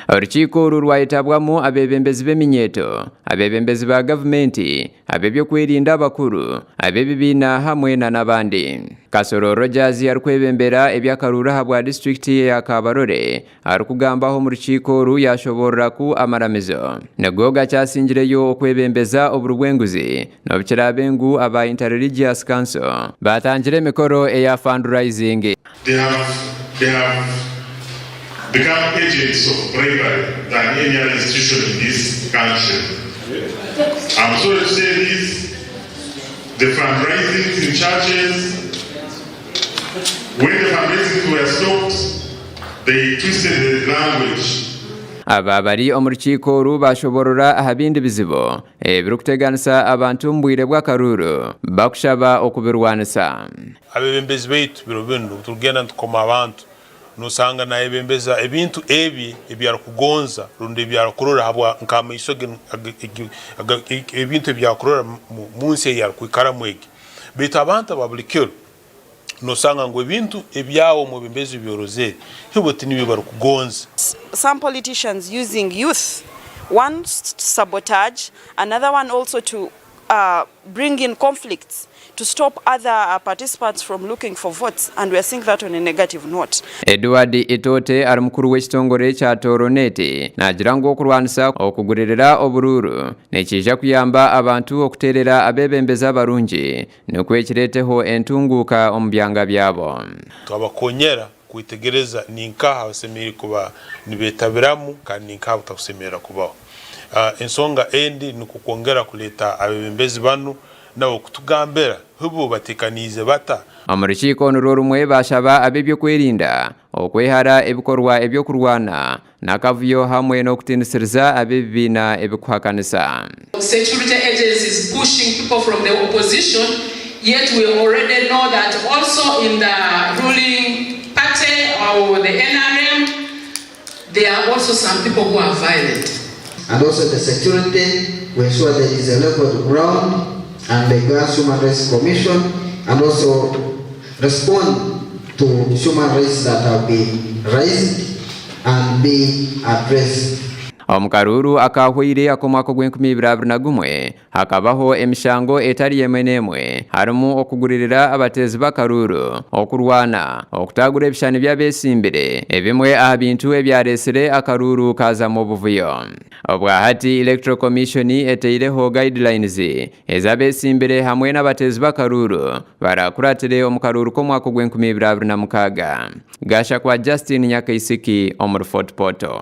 Orukiiko rwayitabwamu abebembezi b'eminyeeto, abebembezi ba gavumenti, ab'ebyokwerinda abakuru, ab'ebibiina hamwe n'abandi. Kasoro Rogers arikwebembera eby'akaruuru habwa disitulikiti ya Kabarore arikugambaho mu rukiiko oru yashoborraku amaramizo. Nago gakyasingireyo okwebembeza oburugwenguzi n'obukira b'engu aba Interreligious Council batangire emikoro eya fundraising. They have become agents of bribery than any other institution in this country. I'm sorry to say this, the fundraising in churches, when the fundraising were stopped, they twisted the language. Aba bari omu rukiiko oru bashoborora ahabindi bizibu ebirikuteganisa abantu mu bwire bw'akaruuru bakushaba okubirwanisa. Abebembezi baitu biro binu tugenda tukoma abantu nosanga nayebembeza ebintu ebi ebyarakugonza rundi ebyarakurora habwa nk'amaiso ebintu ebyakurora munsi yakwikara mwegi baitu abantu ababulikiro nosanga ngo ebintu ebyawo mu bembezi byoroze hiboti nibi barakugonza. Some politicians using youth, one to sabotage, another one also to bring in conflicts, to stop other participants from looking for votes, and we are seeing that on a negative note. Edward Itote ari mukuru w'ekitongore kya Toroneti nagira ngu okurwanisa okugurira obururu nekija kuyamba abantu okuterera abebembeza abarungi nokwekireteho entunguka omu byanga byabo. Twabakonyera kwitegereza ninkaha abasemeri kuba nibetabiramu kandi ninkaha batakusemera kubaho. Ensonga endi nukukongera kuleta abebembezi banu nabo kutugambera hubo batekanize bata. Omu rukiiko nurwo rumwe bashaba ab'ebyokwerinda okwehara ebikorwa ebyokurwana n'akavuyo hamwe n'okutinisiriza ab'ebibiina ebikuhakanisa. Security agencies pushing people from the opposition, yet we already know that also in the ruling party or the NRM there are also some people who are violent. And also the security, we ensure there is a level ground and the Gas Human Rights Commission, and also respond to human rights that have been raised and be addressed. Omukaruuru akahwire akomwaka gw'2021 hakabaho emishango etari yemwe n'emwe harimu okuguririra abatezi b'akaruuru okurwana okutagura ebishani by'abesimbire ebimwe aha bintu ebyaresire akaruuru kaza mu buvuyo. Obwahati Electoral Commission eteireho guidelines ez'abesimbire hamwe n'abatezi b'akaruuru barakuratire omukaruuru k'omwaka gw'2026. Gasha kwa Justin Nyakaisiki omu Fortportal.